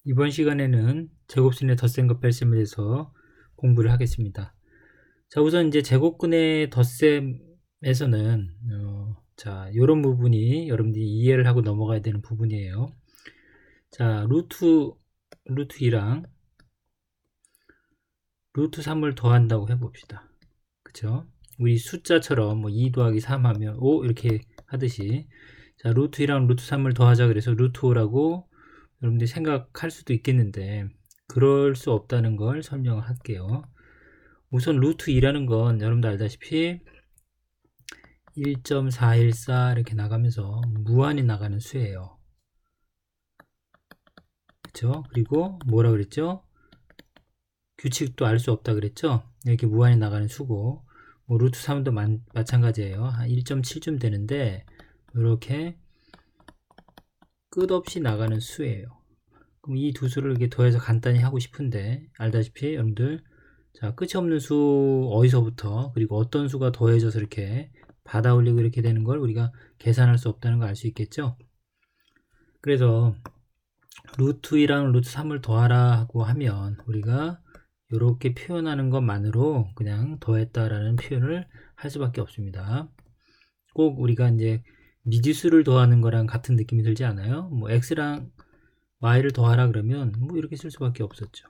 이번 시간에는 제곱순의 덧셈과 뺄셈에 대해서 공부를 하겠습니다. 자, 우선 이제 제곱근의 덧셈에서는 자, 요런 부분이 여러분들이 이해를 하고 넘어가야 되는 부분이에요. 자, 루트 2랑 루트 3을 더한다고 해봅시다. 그쵸? 우리 숫자처럼 뭐 2 더하기 3 하면 5 이렇게 하듯이, 자, 루트 2랑 루트 3을 더하자 그래서 루트 5라고 여러분들이 생각할 수도 있겠는데, 그럴 수 없다는 걸 설명을 할게요. 우선 루트 2라는 건 여러분들 알다시피 1.414 이렇게 나가면서 무한히 나가는 수예요. 그쵸? 그리고 뭐라 그랬죠? 규칙도 알 수 없다 그랬죠? 이렇게 무한히 나가는 수고, 뭐 루트 3도 마찬가지예요. 한 1.7쯤 되는데 이렇게 끝없이 나가는 수예요. 그럼 이 두 수를 이렇게 더해서 간단히 하고 싶은데, 알다시피 여러분들, 자, 끝이 없는 수 어디서부터, 그리고 어떤 수가 더해져서 이렇게 받아 올리고 이렇게 되는 걸 우리가 계산할 수 없다는 걸 알 수 있겠죠? 그래서 루트 2랑 루트 3을 더하라고 하면 우리가 이렇게 표현하는 것만으로 그냥 더했다라는 표현을 할 수밖에 없습니다. 꼭 우리가 이제 미지수를 더하는 거랑 같은 느낌이 들지 않아요? 뭐 x랑 y를 더하라 그러면 뭐 이렇게 쓸 수밖에 없었죠.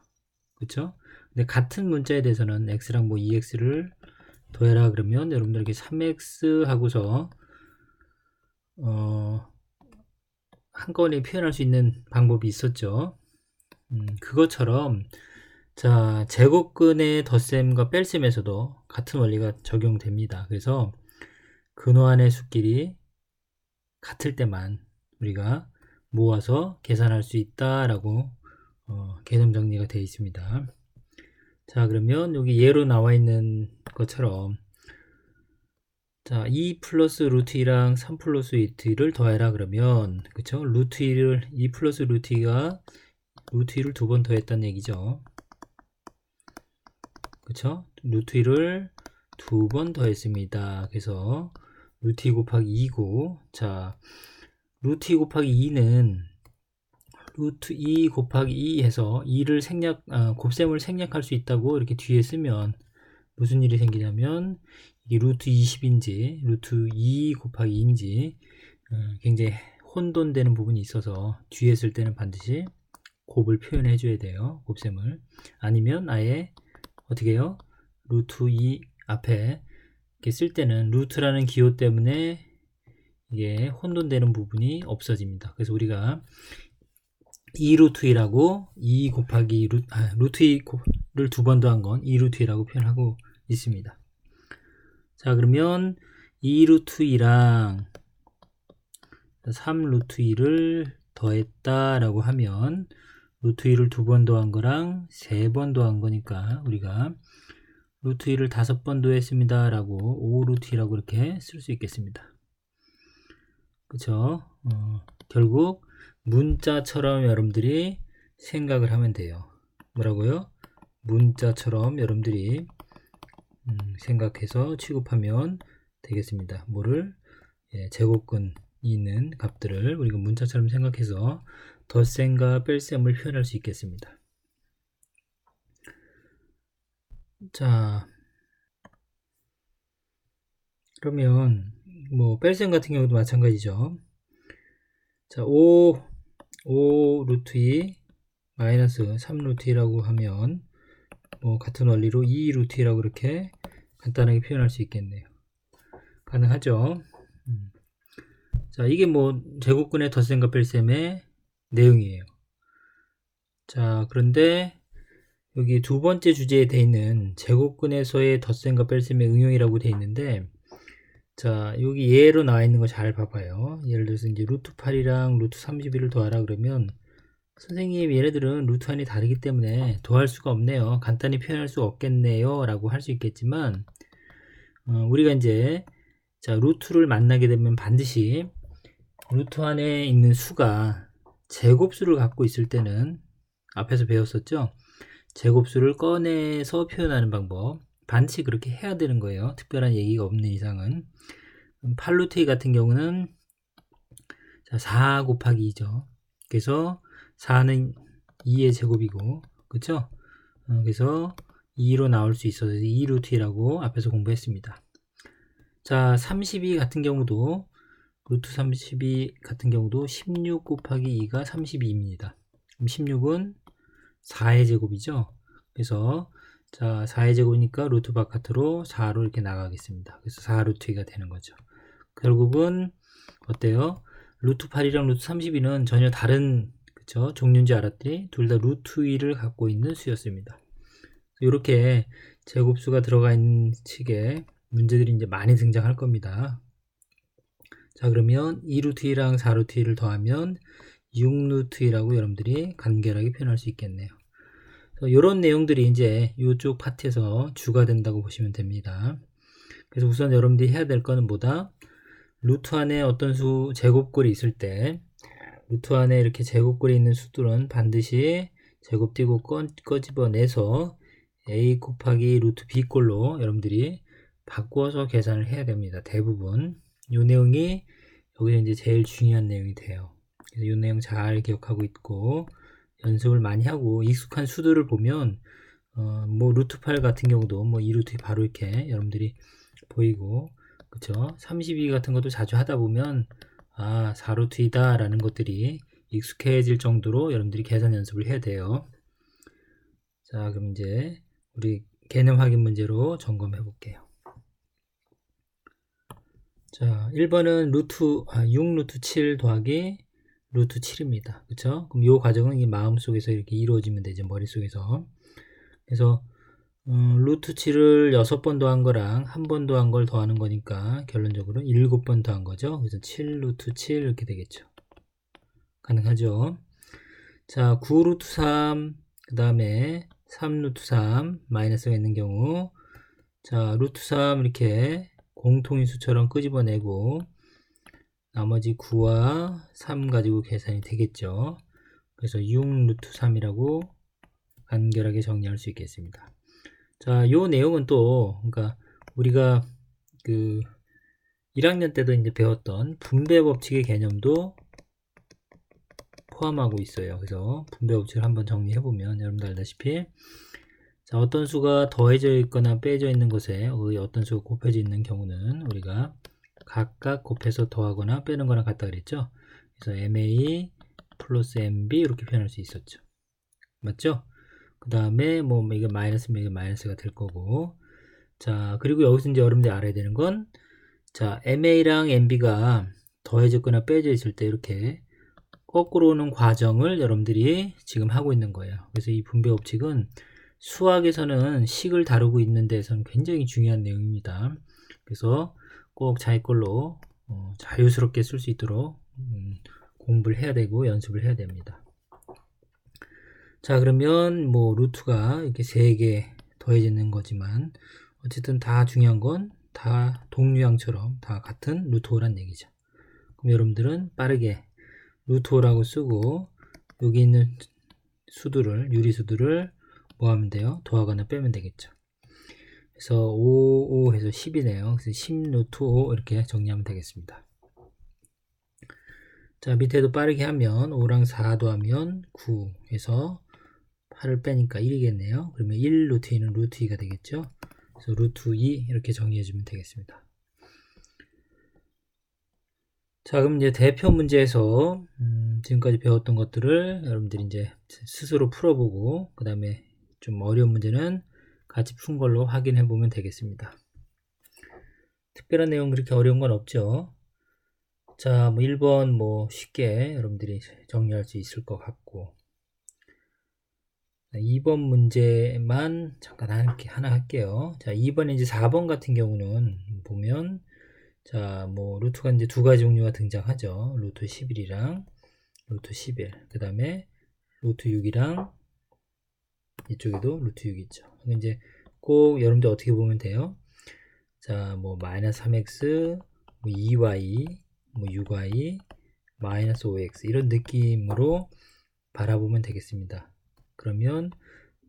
그쵸? 근데 같은 문자에 대해서는 x랑 뭐 2x를 더해라 그러면 여러분들 이렇게 3x 하고서 한꺼번에 표현할 수 있는 방법이 있었죠. 그것처럼, 자, 제곱근의 덧셈과 뺄셈에서도 같은 원리가 적용됩니다. 그래서 근호안의 수끼리 같을 때만 우리가 모아서 계산할 수 있다라고 개념 정리가 되어 있습니다. 자, 그러면 여기 예로 나와 있는 것처럼, 자, 2 플러스 루트 2랑 3 플러스 루트 2를 더해라 그러면, 그쵸? 루트 2를 2 플러스 루트 2가 루트 2를 두 번 더했다는 얘기죠. 그쵸? 루트 2를 두 번 더했습니다. 그래서 루트 2 곱하기 2고, 자, 루트 2 곱하기 2는 루트 2 곱하기 2 해서 2를 곱셈을 생략할 수 있다고 이렇게 뒤에 쓰면 무슨 일이 생기냐면, 이게 루트 20인지 루트 2 곱하기 2인지 굉장히 혼돈되는 부분이 있어서 뒤에 쓸 때는 반드시 곱을 표현해 줘야 돼요. 곱셈을. 아니면 아예 어떻게 해요? 루트 2 앞에 이렇게 쓸 때는 루트라는 기호 때문에 이게 혼돈되는 부분이 없어집니다. 그래서 우리가 2루트 2라고 2 곱하기 루트 2를 두 번 더한 건 2루트 2라고 표현하고 있습니다. 자, 그러면 2루트 2랑 3루트 2를 더했다라고 하면 루트 2를 두 번 더한 거랑 세 번 더한 거니까 우리가 루트 2를 5번 더했습니다 라고 5루트 2라고 이렇게 쓸 수 있겠습니다. 그쵸? 결국 문자처럼 여러분들이 생각을 하면 돼요. 뭐라고요? 문자처럼 여러분들이 생각해서 취급하면 되겠습니다. 뭐를? 제곱근이 있는 값들을 우리가 문자처럼 생각해서 덧셈과 뺄셈을 표현할 수 있겠습니다. 자, 그러면 뭐 뺄셈 같은 경우도 마찬가지죠. 자, 5 루트 2 마이너스 3 루트 2라고 하면 뭐 같은 원리로 2 루트 2라고 이렇게 간단하게 표현할 수 있겠네요. 가능하죠. 자, 이게 뭐 제곱근의 덧셈과 뺄셈의 내용이에요. 자, 그런데 여기 두 번째 주제에 돼 있는 제곱근에서의 덧셈과 뺄셈의 응용이라고 돼 있는데, 자, 여기 예로 나와 있는 거 잘 봐봐요. 예를 들어서 이제 루트 8이랑 루트 31을 더하라 그러면, 선생님 얘네들은 루트 안이 다르기 때문에 더할 수가 없네요. 간단히 표현할 수 없겠네요. 라고 할 수 있겠지만, 우리가 이제, 자, 루트를 만나게 되면 반드시 루트 안에 있는 수가 제곱수를 갖고 있을 때는, 앞에서 배웠었죠? 제곱수를 꺼내서 표현하는 방법, 반드시 그렇게 해야 되는 거예요. 특별한 얘기가 없는 이상은. 8루트 2 같은 경우는 4 곱하기 2죠. 그래서 4는 2의 제곱이고, 그쵸? 그래서 2로 나올 수 있어서 2 루트 2라고 앞에서 공부했습니다. 자, 32 같은 경우도 루트 32 같은 경우도 16 곱하기 2가 32입니다. 그럼 16은 4의 제곱이죠. 그래서 자, 4의 제곱이니까 루트 바깥으로 4로 이렇게 나가겠습니다. 그래서 4 루트 2가 되는 거죠. 결국은 어때요? 루트 8이랑 루트 32는 전혀 다른 그쵸? 종류인 줄 알았더니 둘 다 루트 2를 갖고 있는 수였습니다. 이렇게 제곱수가 들어가 있는 식의 문제들이 이제 많이 등장할 겁니다. 자, 그러면 2루트 2랑 4루트 2를 더하면 6루트 2라고 여러분들이 간결하게 표현할 수 있겠네요. 이런 내용들이 이제 이쪽 파트에서 주가 된다고 보시면 됩니다. 그래서 우선 여러분들이 해야 될 거는 뭐다? 루트 안에 어떤 수 제곱꼴이 있을 때 루트 안에 이렇게 제곱꼴이 있는 수들은 반드시 제곱 띄고 꺼집어내서 a 곱하기 루트 b꼴로 여러분들이 바꾸어서 계산을 해야 됩니다. 대부분 이 내용이 여기서 이제 제일 중요한 내용이 돼요. 그래서 이 내용 잘 기억하고 있고 연습을 많이 하고 익숙한 수들을 보면 뭐 루트 8 같은 경우도 뭐 2루트 바로 이렇게 여러분들이 보이고 그쵸? 32 같은 것도 자주 하다 보면 4루트 2다 라는 것들이 익숙해질 정도로 여러분들이 계산 연습을 해야 돼요. 자, 그럼 이제 우리 개념 확인 문제로 점검해 볼게요. 자, 1번은 6루트 7 더하기 루트 7입니다. 그쵸? 그럼 이 과정은 이 마음속에서 이렇게 이루어지면 되죠. 머릿속에서. 그래서 루트 7을 6번 더한 거랑 1번 더한 걸 더하는 거니까 결론적으로 7번 더한 거죠. 그래서 7 루트 7 이렇게 되겠죠. 가능하죠. 자, 9 루트 3 그 다음에 3 루트 3 마이너스가 있는 경우 자, 루트 3 이렇게 공통인수처럼 끄집어내고 나머지 9와 3 가지고 계산이 되겠죠. 그래서 6 루트 3이라고 간결하게 정리할 수 있겠습니다. 자, 요 내용은 또 그러니까 우리가 그 1학년 때도 이제 배웠던 분배 법칙의 개념도 포함하고 있어요. 그래서 분배 법칙을 한번 정리해 보면 여러분들 알다시피 자, 어떤 수가 더해져 있거나 빼져 있는 것에 어떤 수가 곱해져 있는 경우는 우리가 각각 곱해서 더하거나 빼는 거랑 같다 그랬죠. 그래서 MA 플러스 MB 이렇게 표현할 수 있었죠. 맞죠? 그 다음에 뭐 이게 마이너스면 이게 마이너스가 될 거고 자, 그리고 여기서 이제 여러분들이 알아야 되는 건 자, MA랑 MB가 더해졌거나 빼져 있을 때 이렇게 거꾸로 오는 과정을 여러분들이 지금 하고 있는 거예요. 그래서 이 분배 법칙은 수학에서는 식을 다루고 있는 데서는 굉장히 중요한 내용입니다. 그래서 꼭 자기 걸로 자유스럽게 쓸 수 있도록 공부를 해야 되고 연습을 해야 됩니다. 자, 그러면 뭐 루트가 이렇게 3개 더해지는 거지만 어쨌든 다 중요한 건 다 동류항처럼 다 같은 루트 5란 얘기죠. 그럼 여러분들은 빠르게 루트 5라고 쓰고 여기 있는 수들을 유리수들을 뭐 하면 돼요? 더하거나 빼면 되겠죠. 그래서 5 해서 10이네요. 그래서 10 루트 5 이렇게 정리하면 되겠습니다. 자, 밑에도 빠르게 하면 5랑 4 더하면 9 해서 8을 빼니까 1이겠네요. 그러면 1 루트 2는 루트 2가 되겠죠. 그래서 루트 2 이렇게 정리해 주면 되겠습니다. 자, 그럼 이제 대표 문제에서 지금까지 배웠던 것들을 여러분들이 이제 스스로 풀어보고 그 다음에 좀 어려운 문제는 같이 푼 걸로 확인해 보면 되겠습니다. 특별한 내용 그렇게 어려운 건 없죠. 자, 뭐 1번 뭐 쉽게 여러분들이 정리할 수 있을 것 같고 2번 문제만 잠깐 하나 할게요. 자, 2번 이제 4번 같은 경우는 보면 자, 뭐 루트가 이제 두 가지 종류가 등장하죠. 루트 11이랑 루트 11. 그 다음에 루트 6이랑 이쪽에도 루트 6이 있죠. 이제 꼭 여러분들 어떻게 보면 돼요? 자, 뭐 마이너스 3x, 뭐 2y, 뭐 6y, 마이너스 5x 이런 느낌으로 바라보면 되겠습니다. 그러면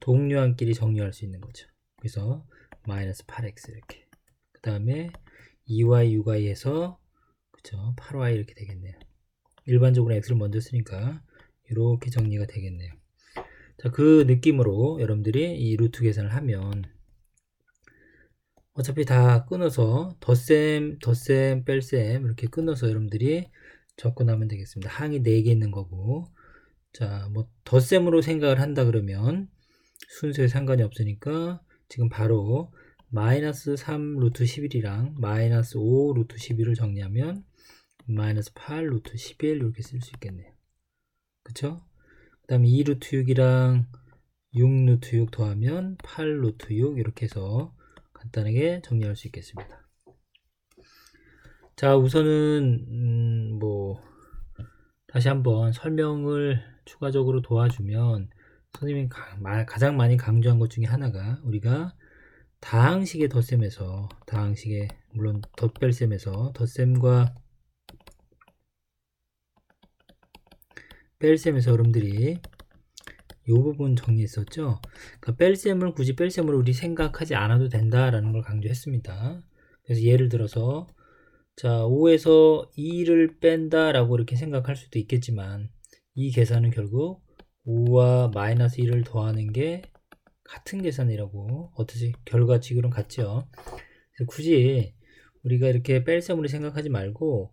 동류항끼리 정리할 수 있는 거죠. 그래서 마이너스 8x 이렇게. 그 다음에 2y, 6y에서 그쵸 8y 이렇게 되겠네요. 일반적으로 x를 먼저 쓰니까 이렇게 정리가 되겠네요. 자, 그 느낌으로 여러분들이 이 루트 계산을 하면 어차피 다 끊어서 덧셈, 뺄셈 이렇게 끊어서 여러분들이 접근하면 되겠습니다. 항이 4개 있는 거고, 자, 뭐 덧셈으로 생각을 한다 그러면 순서에 상관이 없으니까 지금 바로 마이너스 3 루트 11이랑 마이너스 5 루트 11을 정리하면 마이너스 8 루트 11 이렇게 쓸 수 있겠네요. 그쵸? 그 다음에 2 루트 6이랑 6 루트 6 더하면 8 루트 6 이렇게 해서 간단하게 정리할 수 있겠습니다. 자, 우선은 다시 한번 설명을 추가적으로 도와주면 선생님이 가장 많이 강조한 것 중에 하나가 우리가 다항식의 덧셈에서 물론 덧뺄셈에서 덧셈과 뺄셈에서 여러분들이 이 부분 정리했었죠. 그러니까 뺄셈을 굳이 뺄셈으로 우리 생각하지 않아도 된다라는 걸 강조했습니다. 그래서 예를 들어서 자 5에서 2를 뺀다 라고 이렇게 생각할 수도 있겠지만 이 계산은 결국 5와 마이너스 1을 더하는 게 같은 계산이라고 어떻게 결과치고는 같죠. 그래서 굳이 우리가 이렇게 뺄셈으로 생각하지 말고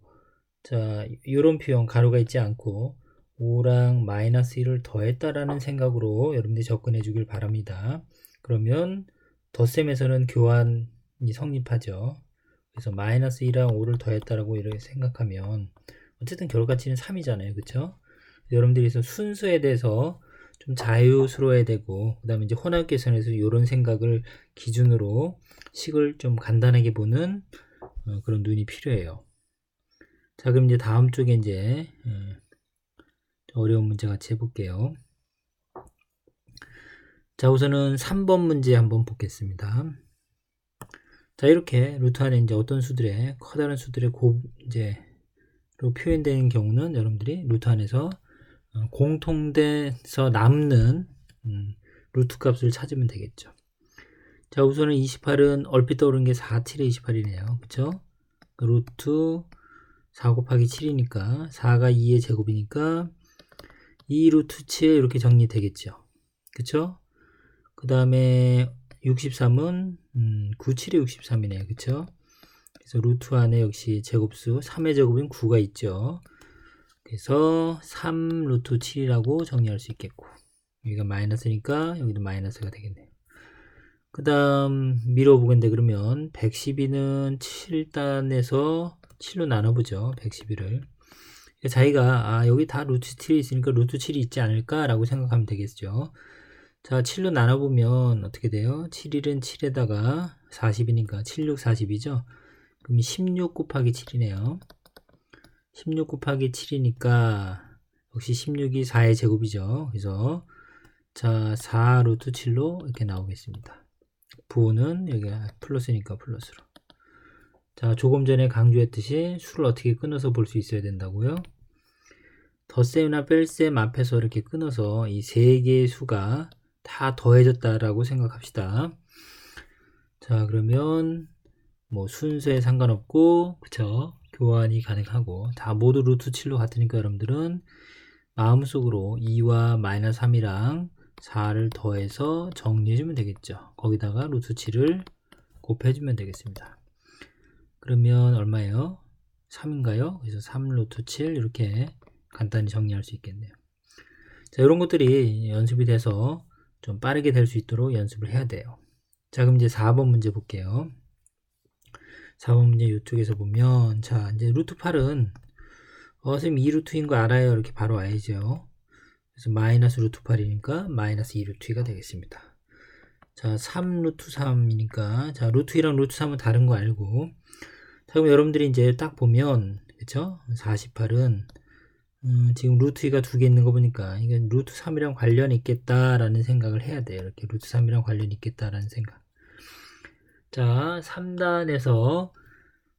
자 이런 표현 가로가 있지 않고 5랑 마이너스 1을 더했다라는 생각으로 여러분들이 접근해 주길 바랍니다. 그러면 덧셈에서는 교환이 성립하죠. 그래서 마이너스 2랑 5를 더했다라고 이렇게 생각하면 어쨌든 결과치는 3이잖아요. 그쵸? 여러분들이 순수에 대해서 좀 자유스러워야 되고 그 다음에 이제 혼합 계산에서 이런 생각을 기준으로 식을 좀 간단하게 보는 그런 눈이 필요해요. 자, 그럼 이제 다음 쪽에 이제 어려운 문제 같이 해볼게요. 자, 우선은 3번 문제 한번 보겠습니다. 자, 이렇게 루트 안에 이제 어떤 수들의 커다란 수들의 이제로 표현되는 경우는 여러분들이 루트 안에서 공통돼서 남는 루트 값을 찾으면 되겠죠. 자, 우선은 28은 얼핏 떠오르는 게 4, 7에 28이네요. 그쵸? 루트 4 곱하기 7이니까 4가 2의 제곱이니까 2 루트 7 이렇게 정리되겠죠. 그쵸? 그 다음에 63은 9, 7에 63이네요. 그쵸? 그래서 루트 안에 역시 제곱수 3의 제곱인 9가 있죠. 그래서 3 루트 7이라고 정리할 수 있겠고 여기가 마이너스니까 여기도 마이너스가 되겠네요. 그 다음 밀어보겠는데 그러면 112는 7단에서 7로 나눠보죠. 112를 자기가 여기 다 루트 7이 있으니까 루트 7이 있지 않을까 라고 생각하면 되겠죠. 자 7로 나눠보면 어떻게 돼요? 7일은 7에다가 40이니까 7, 6, 40이죠. 그럼 16 곱하기 7이네요. 16 곱하기 7이니까 역시 16이 4의 제곱이죠. 그래서 자 4 루트 7로 이렇게 나오겠습니다. 부호는 여기가 플러스니까 플러스로. 자 조금 전에 강조했듯이 수를 어떻게 끊어서 볼 수 있어야 된다고요? 덧셈이나 뺄셈 앞에서 이렇게 끊어서 이 세 개의 수가 다 더해졌다라고 생각합시다. 자 그러면 뭐 순서에 상관없고 그쵸? 교환이 가능하고 다 모두 루트 7로 같으니까 여러분들은 마음속으로 2와 마이너스 3이랑 4를 더해서 정리해주면 되겠죠. 거기다가 루트 7을 곱해주면 되겠습니다. 그러면 얼마예요? 3인가요? 그래서 3 루트 7 이렇게 간단히 정리할 수 있겠네요. 자, 이런 것들이 연습이 돼서 좀 빠르게 될 수 있도록 연습을 해야 돼요. 자, 그럼 이제 4번 문제 볼게요. 4번 문제 이쪽에서 보면 자, 이제 루트 8은 선생님 2루트인 거 알아요. 이렇게 바로 와야죠. 그래서 마이너스 루트 8이니까 마이너스 2루트 2가 되겠습니다. 자, 3 루트 3이니까 자, 루트 2랑 루트 3은 다른 거 알고 자, 그럼 여러분들이 이제 딱 보면 그쵸? 48은 지금 루트 2가 두 개 있는 거 보니까 이건 루트 3이랑 관련이 있겠다라는 생각을 해야 돼요. 이렇게 루트 3이랑 관련이 있겠다라는 생각. 자, 3단에서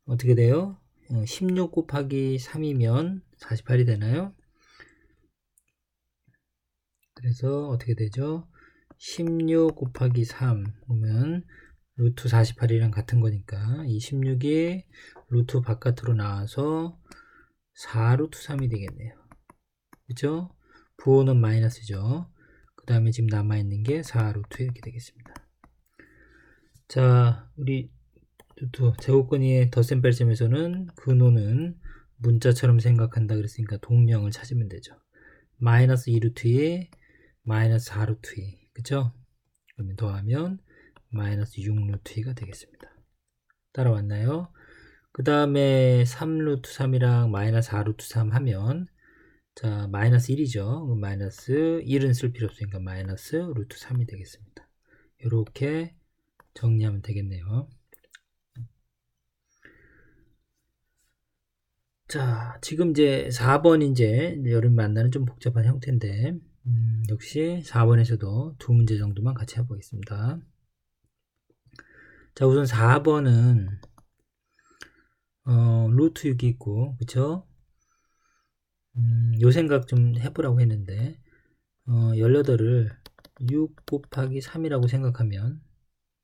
어떻게 돼요? 16 곱하기 3이면 48이 되나요? 그래서 어떻게 되죠? 16 곱하기 3 보면 루트 48이랑 같은 거니까 이 16이 루트 바깥으로 나와서 4 루트 3이 되겠네요. 그쵸? 부호는 마이너스죠. 그 다음에 지금 남아있는 게 4 루트 이렇게 되겠습니다. 자, 우리 루트 제곱근의 덧셈 뺄셈에서는 근호는 문자처럼 생각한다 그랬으니까 동량을 찾으면 되죠. 마이너스 2 루트 2 마이너스 4 루트 2 그쵸? 그러면 더하면 마이너스 6 루트 2가 되겠습니다. 따라왔나요? 그 다음에 3 루트 3이랑 마이너스 4 루트 3 하면 자 마이너스 1이죠. 마이너스 1은 쓸 필요 없으니까 마이너스 루트 3이 되겠습니다. 이렇게 정리하면 되겠네요. 자 지금 이제 4번 이제 여러분 만나는 좀 복잡한 형태인데 역시 4번에서도 두 문제 정도만 같이 해보겠습니다. 자 우선 4번은 루트 6이 있고 그쵸? 요 생각 좀 해보라고 했는데 18을 6 곱하기 3이라고 생각하면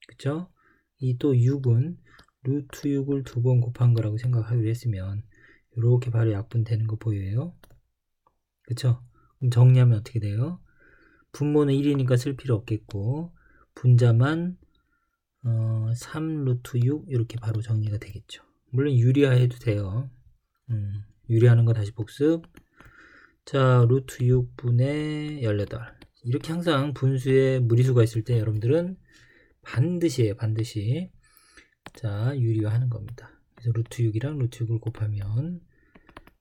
그쵸? 이 또 6은 루트 6을 2번 곱한 거라고 생각하기로 했으면 이렇게 바로 약분되는 거 보여요? 그쵸? 그럼 정리하면 어떻게 돼요? 분모는 1이니까 쓸 필요 없겠고 분자만 3 루트 6 이렇게 바로 정리가 되겠죠. 물론 유리화해도 돼요. 유리하는 거 다시 복습. 자 루트 6분의 18 이렇게 항상 분수에 무리수가 있을 때 여러분들은 반드시 자 유리화하는 겁니다. 그래서 루트 6이랑 루트 6을 곱하면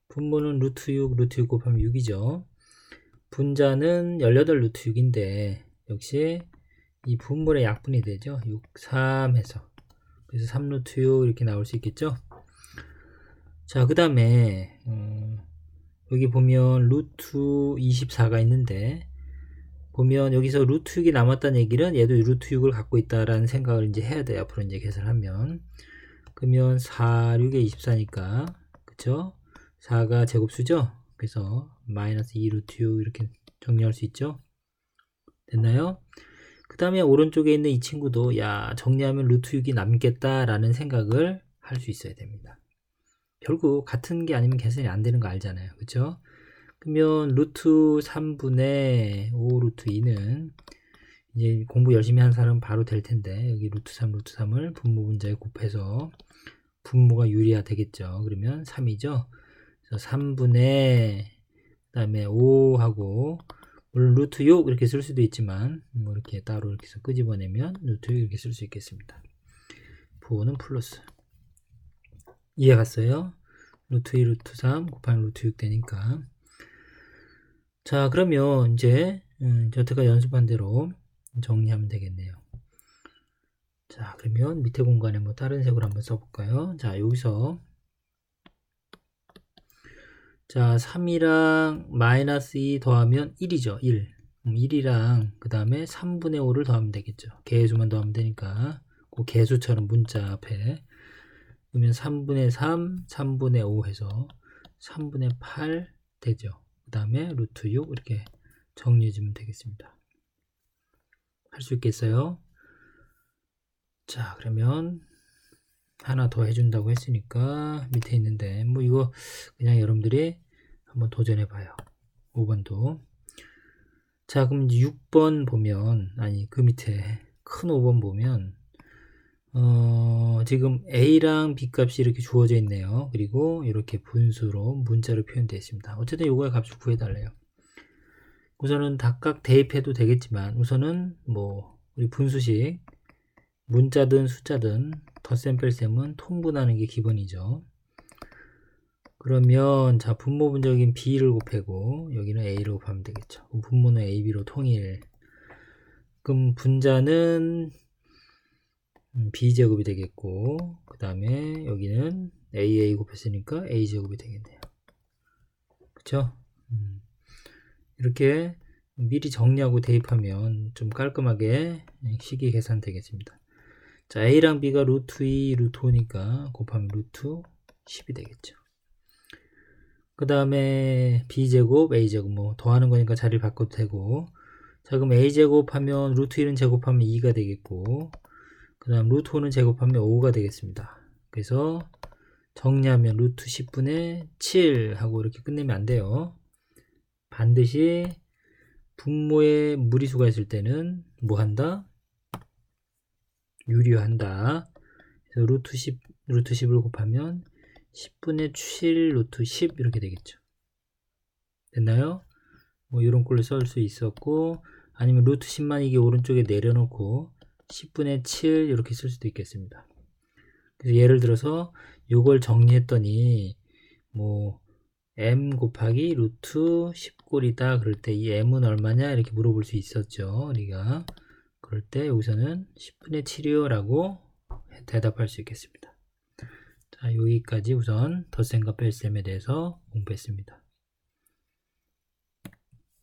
분모는 루트 6 곱하면 6이죠. 분자는 18 루트 6인데 역시 이 분모의 약분이 되죠. 6, 3 해서 그래서 3 루트 6 이렇게 나올 수 있겠죠. 자 그 다음에 여기 보면 루트 24가 있는데 보면 여기서 루트 6이 남았다는 얘기는 얘도 루트 6을 갖고 있다라는 생각을 이제 해야 돼요. 앞으로 이제 계산하면 그러면 4, 6에 24니까 그쵸? 4가 제곱수죠? 그래서 마이너스 2 루트 6 이렇게 정리할 수 있죠? 됐나요? 그 다음에 오른쪽에 있는 이 친구도 야 정리하면 루트 6이 남겠다라는 생각을 할 수 있어야 됩니다. 결국 같은 게 아니면 계산이 안 되는 거 알잖아요. 그쵸? 그러면 루트 3분의 5 루트 2는 이제 공부 열심히 하는 사람은 바로 될 텐데 여기 루트 3을 분모 분자에 곱해서 분모가 유리화 되겠죠. 그러면 3이죠. 그래서 3분의 그다음에 5하고 물론 루트 6 이렇게 쓸 수도 있지만 뭐 이렇게 따로 이렇게 해서 끄집어내면 루트 6 이렇게 쓸 수 있겠습니다. 부호는 플러스. 이해 갔어요? 루트 2 루트 3 곱하기 루트 6 되니까 자 그러면 이제 여태까지 연습한 대로 정리하면 되겠네요. 자 그러면 밑에 공간에 뭐 다른 색으로 한번 써볼까요? 자 여기서 자 3이랑 마이너스 2 더하면 1이죠. 1 1이랑 그 다음에 3분의 5를 더하면 되겠죠. 개수만 더하면 되니까 그 개수처럼 문자 앞에 그러면 3분의 3 3분의 5 해서 3분의 8 되죠. 그 다음에 루트 6 이렇게 정리해주면 되겠습니다. 할 수 있겠어요? 자 그러면 하나 더 해준다고 했으니까 밑에 있는데 뭐 이거 그냥 여러분들이 한번 도전해 봐요. 5번도 자 그럼 6번 보면 아니 그 밑에 큰 5번 보면 지금 A랑 B 값이 이렇게 주어져 있네요. 그리고 이렇게 분수로 문자로 표현되어 있습니다. 어쨌든 요거의 값을 구해달래요. 우선은 각각 대입해도 되겠지만 우선은 뭐 우리 분수식 문자든 숫자든 덧셈 뺄셈은 통분하는 게 기본이죠. 그러면 자 분모 분적인 B를 곱하고 여기는 A를 곱하면 되겠죠. 그럼 분모는 AB로 통일. 그럼 분자는 B제곱이 되겠고 그 다음에 여기는 AA 곱했으니까 A제곱이 되겠네요. 그쵸? 이렇게 미리 정리하고 대입하면 좀 깔끔하게 식이 계산되겠습니다. 자 A랑 B가 루트 2 루트 5니까 곱하면 루트 10이 되겠죠. 그 다음에 B제곱 A제곱 뭐 더하는 거니까 자리를 바꿔도 되고 자 그럼 A제곱 하면 루트 1은 제곱하면 2가 되겠고 그 다음 루트 5는 제곱하면 5가 되겠습니다. 그래서 정리하면 루트 10분의 7 하고 이렇게 끝내면 안 돼요. 반드시 분모에 무리수가 있을 때는 뭐 한다? 유리한다. 그래서 루트 10을 곱하면 10분의 7 루트 10 이렇게 되겠죠. 됐나요? 뭐 이런 꼴로 쓸 수 있었고, 아니면 루트 10만 이게 오른쪽에 내려놓고 10분의 7 이렇게 쓸 수도 있겠습니다. 그래서 예를 들어서 이걸 정리했더니 뭐 m 곱하기 루트 10꼴이다 그럴 때 이 m은 얼마냐 이렇게 물어볼 수 있었죠. 우리가 그럴 때 여기서는 10분의 7이요 라고 대답할 수 있겠습니다. 자, 여기까지 우선 덧셈과 뺄셈에 대해서 공부했습니다.